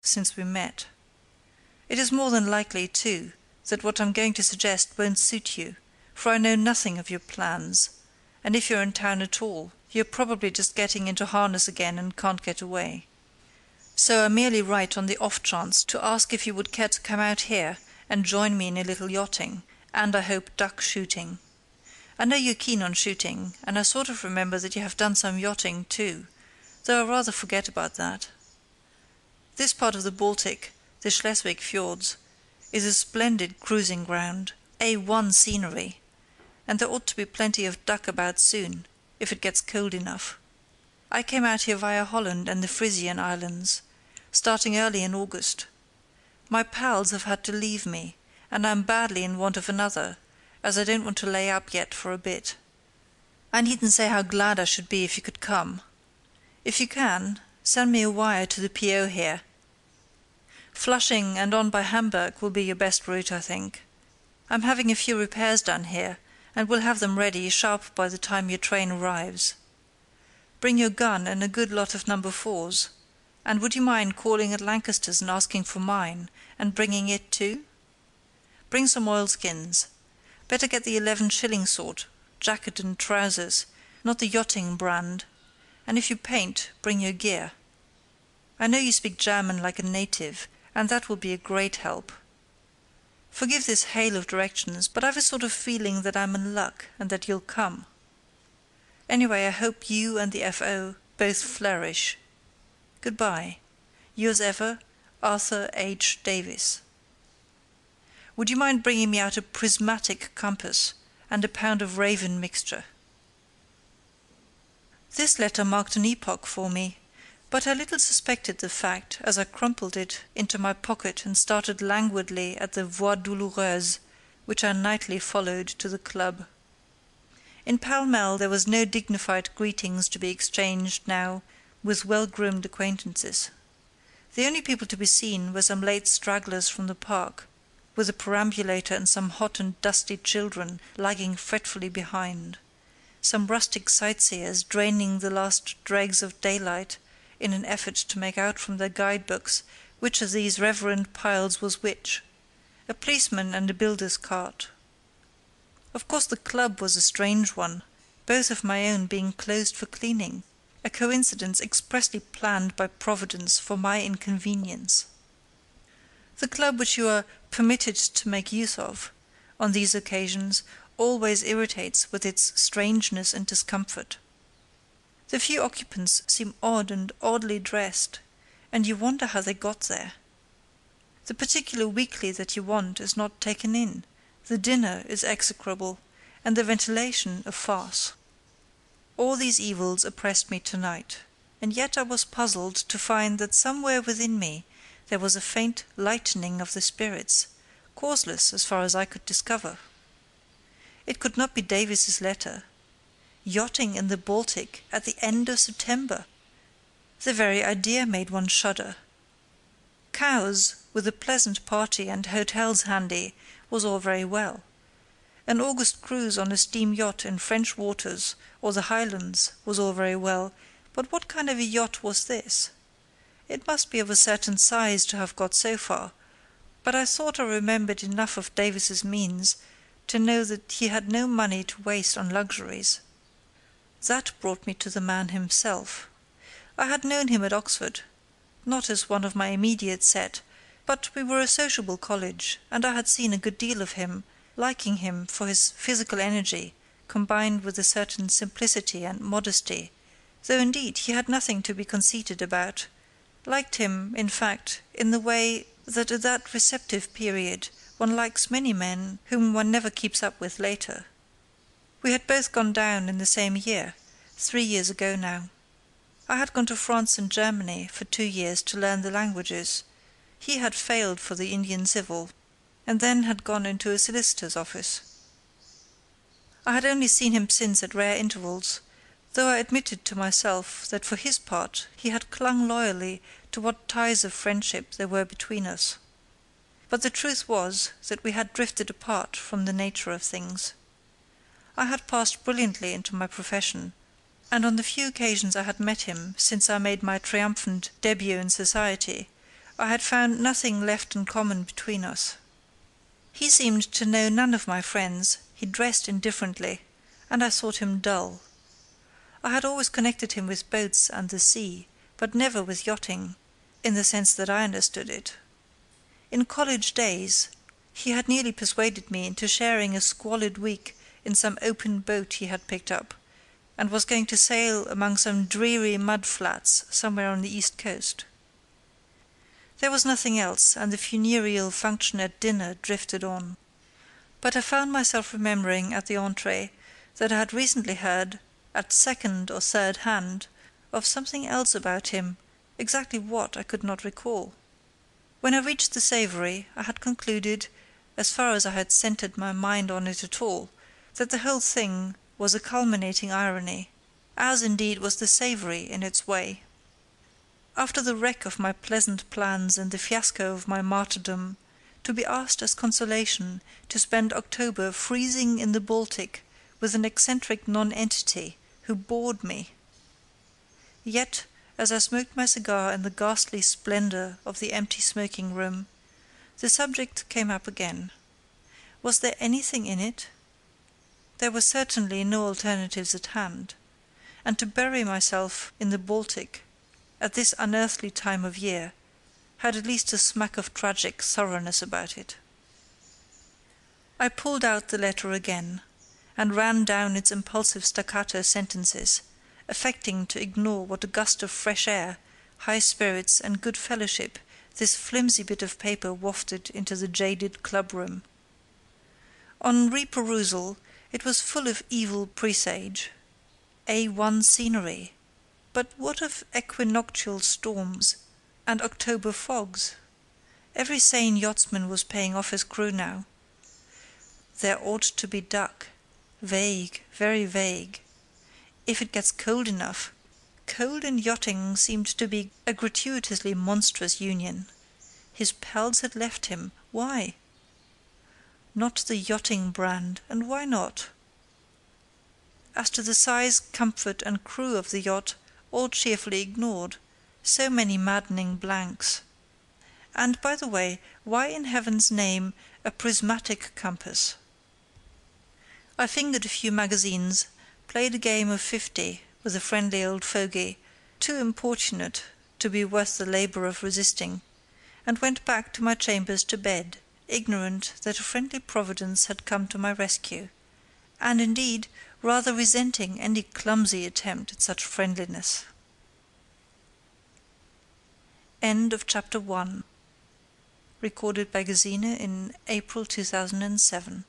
since we met. It is more than likely, too, that what I'm going to suggest won't suit you, for I know nothing of your plans, and if you're in town at all, you're probably just getting into harness again and can't get away. So I merely write on the off chance to ask if you would care to come out here and join me in a little yachting, and I hope duck shooting. I know you're keen on shooting, and I sort of remember that you have done some yachting too, though I rather forget about that. This part of the Baltic, the Schleswig fjords, is a splendid cruising ground, A1 scenery, and there ought to be plenty of duck about soon, if it gets cold enough. I came out here via Holland and the Frisian Islands, starting early in August. My pals have had to leave me, and I'm badly in want of another, as I don't want to lay up yet for a bit. I needn't say how glad I should be if you could come. If you can, send me a wire to the P.O. here. Flushing and on by Hamburg will be your best route, I think. I'm having a few repairs done here, and will have them ready sharp by the time your train arrives. Bring your gun and a good lot of No. 4s, and would you mind calling at Lancaster's and asking for mine, and bringing it too? Bring some oilskins. Better get the 11-shilling sort, jacket and trousers, not the yachting brand, and if you paint, bring your gear. I know you speak German like a native, and that will be a great help. Forgive this hail of directions, but I've a sort of feeling that I'm in luck and that you'll come. Anyway, I hope you and the F.O. both flourish. Goodbye. Yours ever, Arthur H. Davis. Would you mind bringing me out a prismatic compass and a pound of Raven mixture? This letter marked an epoch for me, but I little suspected the fact as I crumpled it into my pocket and started languidly at the Voie Douloureuse, which I nightly followed to the club. In Pall Mall there was no dignified greetings to be exchanged now with well-groomed acquaintances. The only people to be seen were some late stragglers from the park, with a perambulator and some hot and dusty children lagging fretfully behind, some rustic sightseers draining the last dregs of daylight in an effort to make out from their guide-books which of these reverend piles was which, a policeman and a builder's cart. Of course the club was a strange one, both of my own being closed for cleaning, a coincidence expressly planned by Providence for my inconvenience. The club which you are permitted to make use of, on these occasions, always irritates with its strangeness and discomfort. The few occupants seem odd and oddly dressed, and you wonder how they got there. The particular weekly that you want is not taken in, the dinner is execrable, and the ventilation a farce. All these evils oppressed me tonight, and yet I was puzzled to find that somewhere within me there was a faint lightening of the spirits, causeless as far as I could discover. It could not be Davis's letter. Yachting in the Baltic at the end of September! The very idea made one shudder. Cowes, with a pleasant party and hotels handy, was all very well. An August cruise on a steam yacht in French waters or the Highlands was all very well, but what kind of a yacht was this? It must be of a certain size to have got so far, but I thought I remembered enough of Davis's means to know that he had no money to waste on luxuries. That brought me to the man himself. I had known him at Oxford, not as one of my immediate set, but we were a sociable college, and I had seen a good deal of him, liking him for his physical energy, combined with a certain simplicity and modesty, though indeed he had nothing to be conceited about, liked him, in fact, in the way that at that receptive period one likes many men whom one never keeps up with later. We had both gone down in the same year, 3 years ago now. I had gone to France and Germany for 2 years to learn the languages. He had failed for the Indian Civil, and then had gone into a solicitor's office. I had only seen him since at rare intervals, though I admitted to myself that for his part he had clung loyally to what ties of friendship there were between us. But the truth was that we had drifted apart from the nature of things. I had passed brilliantly into my profession, and on the few occasions I had met him since I made my triumphant debut in society, I had found nothing left in common between us. He seemed to know none of my friends, he dressed indifferently, and I thought him dull. I had always connected him with boats and the sea, but never with yachting, in the sense that I understood it. In college days, he had nearly persuaded me into sharing a squalid week in some open boat he had picked up, and was going to sail among some dreary mud flats somewhere on the east coast. There was nothing else, and the funereal function at dinner drifted on. But I found myself remembering at the entree that I had recently heard, at second or third hand, of something else about him, exactly what I could not recall. When I reached the savoury, I had concluded, as far as I had centred my mind on it at all, that the whole thing was a culminating irony, as indeed was the savoury in its way. After the wreck of my pleasant plans and the fiasco of my martyrdom, to be asked as consolation to spend October freezing in the Baltic with an eccentric nonentity who bored me. Yet, as I smoked my cigar in the ghastly splendour of the empty smoking room, the subject came up again. Was there anything in it? There were certainly no alternatives at hand, and to bury myself in the Baltic at this unearthly time of year had at least a smack of tragic thoroughness about it. I pulled out the letter again, and ran down its impulsive staccato sentences, affecting to ignore what a gust of fresh air, high spirits, and good fellowship this flimsy bit of paper wafted into the jaded club-room. On reperusal, it was full of evil presage. A1 scenery. But what of equinoctial storms and October fogs? Every sane yachtsman was paying off his crew now. There ought to be duck. Vague, very vague. If it gets cold enough. Cold and yachting seemed to be a gratuitously monstrous union. His pals had left him. Why? Not the yachting brand, and why not? As to the size, comfort, and crew of the yacht, all cheerfully ignored. So many maddening blanks. And, by the way, why in heaven's name a prismatic compass? I fingered a few magazines, played a game of 50 with a friendly old fogey, too importunate to be worth the labour of resisting, and went back to my chambers to bed, ignorant that a friendly providence had come to my rescue, and indeed rather resenting any clumsy attempt at such friendliness. End of chapter 1. Recorded by Gesine in April 2007.